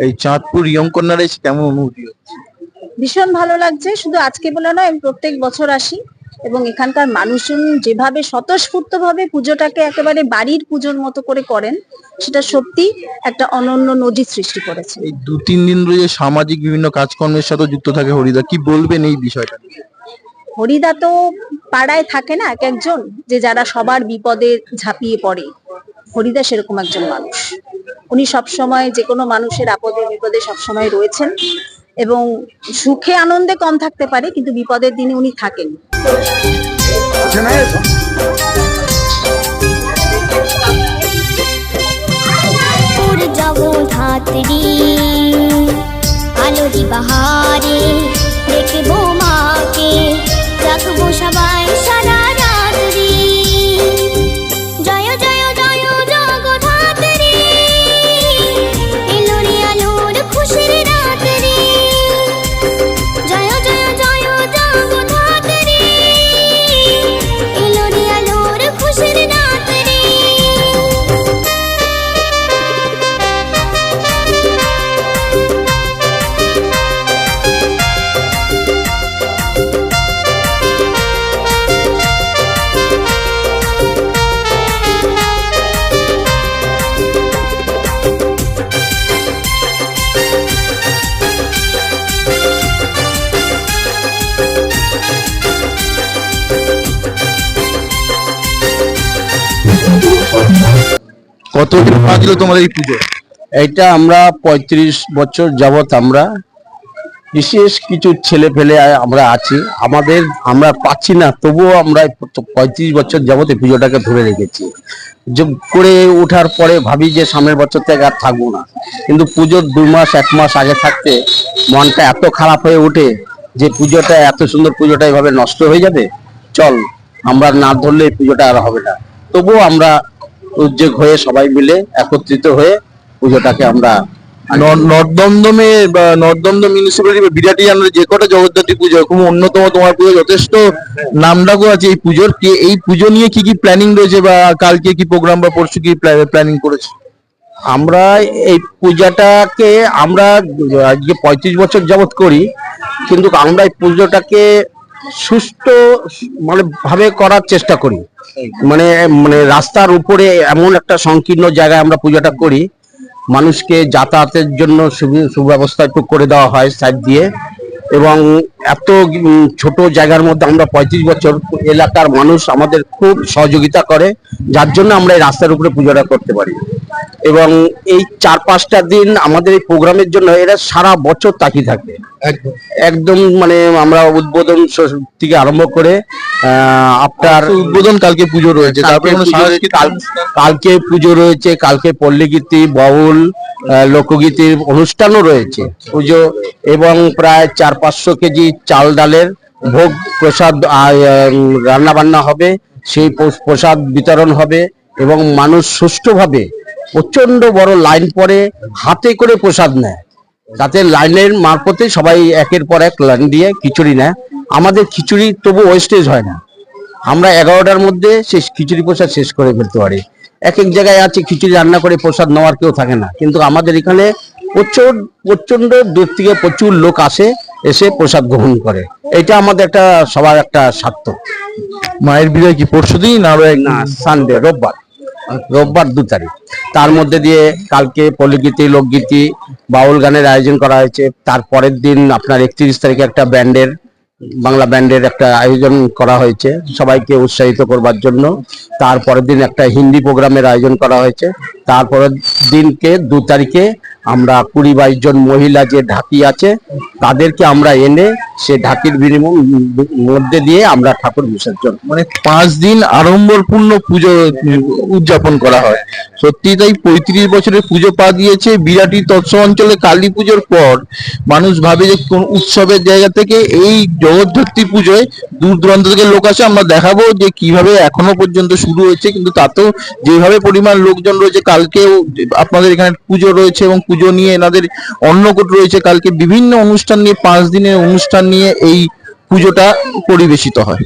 এই চাঁদপুর ইয়ং কর্নারে এসে কেমন অনুভূতি হচ্ছে? ভীষণ ভালো লাগছে। শুধু আজকে বলে নয়, আমি প্রত্যেক বছর আসি এবং এখানকার মানুষজন যেভাবে স্বতঃস্ফূর্ত ভাবে পুজোটাকে একেবারে বাড়ির পুজোর মতো করে করেন, সেটা সত্যি একটা অনন্য নজির সৃষ্টি করেছে। এই 2-3 দিন ধরে যে সামাজিক বিভিন্ন কাজকর্মের সাথে যুক্ত থাকে হরিদা, কি বলবেন এই বিষয়টা? হরিদা তো পাড়ায় থাকে না এক একজন, যে যারা সবার বিপদে ঝাঁপিয়ে পড়ে। হরিদা সেরকম একজন মানুষ। উনি সবসময় যে কোনো মানুষের আপদে বিপদে সবসময় রয়েছেন এবং সুখে আনন্দে কম থাকতে পারে, কিন্তু বিপদের দিনে উনি থাকেন। আলোরি বাহারে দেখবো মাকে, রাখবো সবাই সারা রাত্রি। জয় জয় জয় জগদ্ধাত্রী, এলো রে আলোর খুশির রাত্রি। জয় জয় জয় জগদ্ধাত্রী, এলো রে আলোর খুশির রাত্রি। কতদিন বাজলো তোমাদের এই পুজো? এটা আমরা 35 বছর যাবত আমরা বিশেষ কিছু ছেলে ফেলে আমরা আছি, আমরা পাচ্ছি না, তবুও আমরা 35 বছর যাবত এই পুজোটাকে ধরে রেখেছি। যোগ করে ওঠার পরে ভাবি যে সামনের বছর থেকে আর থাকবো না, কিন্তু পুজোর 2 মাস 1 মাস আগে থাকতে মনটা এত খারাপ হয়ে ওঠে যে পুজোটা, এত সুন্দর পুজোটা এভাবে নষ্ট হয়ে যাবে, চল আমরা না ধরলে এই পুজোটা আর হবে না। তবুও আমরা উদ্যোগ হয়ে সবাই মিলে একত্রিত হয়ে পুজোটাকে আমরা নর্দমদম মিউনিসিপ্যালিটি বা বিরাটি আমরা যে কটা জগদ্ধাত্রী পুজো খুব অন্যতম, তোমার পুজো যথেষ্ট নামডাকও আছে এই পুজোর। এই পুজো নিয়ে কি কি প্ল্যানিং রয়েছে, বা কালকে কি প্রোগ্রাম বা পরশু কি প্ল্যানিং করেছে? আমরা এই পূজাটাকে আমরা আজকে 35 বছর যাবত করি, কিন্তু আমরা এই পুজোটাকে সুষ্ঠু ভাবে করার চেষ্টা করি। মানে মানে রাস্তার উপরে এমন একটা সংকীর্ণ জায়গায় আমরা পূজাটা করি, মানুষকে যাতায়াতের জন্য সুব্যবস্থা একটু করে দেওয়া হয় সাইড দিয়ে, এবং এত ছোট জায়গার মধ্যে আমরা 35 বছর এলাকার মানুষ আমাদের খুব সহযোগিতা করে, যার জন্য আমরা এই রাস্তার উপরে পুজোটা করতে পারি। এবং এই 4-5টা দিন আমাদের এই প্রোগ্রামের জন্য এরা সারা বছর তাকিয়ে থাকে। একদম মানে আমরা উদ্বোধন থেকে আরম্ভ করে আপনার উদ্বোধন, কালকে পুজো রয়েছে, তারপরে কালকে পুজো রয়েছে, কালকে পল্লীগীতি, বাউল, লোকগীতির অনুষ্ঠানও রয়েছে পুজো, এবং প্রায় 400-500 কেজি চাল ডালের ভোগ প্রসাদ রান্না বান্না হবে, সেই প্রসাদ বিতরণ হবে, এবং মানুষ সুষ্ঠুভাবে প্রচন্ড বড় লাইন পরে হাতে করে প্রসাদ নেয়, তাতে লাইনের মারফতে সবাই একের পর এক লাইন দিয়ে খিচুড়ি নেয়। আমাদের খিচুড়ি তবু ওয়েস্টেজ হয় না, আমরা 11টার মধ্যে সেই খিচুড়ি প্রসাদ শেষ করে ফেলতে পারি। এক এক জায়গায় আছে খিচুড়ি রান্না করে প্রসাদ নেওয়ার কেউ থাকে না, কিন্তু আমাদের এখানে প্রচন্ড দূর থেকে প্রচুর লোক এসে প্রসাদ গ্রহণ করে। এটা আমাদের একটা সবার একটা স্বার্থ। মায়ের বিদায় কি পরশুদিন? আরো না, সানডে, রোববার 2 তারিখ। তার মধ্যে দিয়ে কালকে পল্লীগীতি, লোকগীতি, বাউল গানের আয়োজন করা হয়েছে। তারপরের দিন আপনার 31 তারিখে একটা বাংলা ব্যান্ডের একটা আয়োজন করা হয়েছে সবাইকে উৎসাহিত করবার জন্য। তারপরের দিন একটা হিন্দি প্রোগ্রামের আয়োজন করা হয়েছে। তারপরের দিনকে 2 তারিখে আমরা 20-22 জন মহিলা যে ঢাকি আছে তাদেরকে আমরা এনে সে ঢাকির মধ্যে দিয়ে আমরা ঠাকুর বিসর্জন, মানে 5 দিন আড়ম্বরপূর্ণ পুজো উদযাপন করা হয়। সত্যি তাই 35 বছরের পুজো পা দিয়েছে বিরাটি তৎস অঞ্চলে। কালী পুজোর পর মানুষ ভাবে যে কোন উৎসবের জায়গা থেকে এই জগদ্ধাত্রী পুজোয় দূর দূরান্ত থেকে লোক আসে। আমরা দেখাবো যে কিভাবে এখনো পর্যন্ত শুরু হয়েছে, কিন্তু তাতেও যেভাবে পরিমাণ লোকজন রয়েছে, কালকেও আপনাদের এখানে পুজো রয়েছে এবং পুজো নিয়ে এনাদের অন্নকূট রয়েছে। কালকে বিভিন্ন অনুষ্ঠান নিয়ে 5 দিনের অনুষ্ঠান নিয়ে এই পুজোটা পরিবেশিত হয়।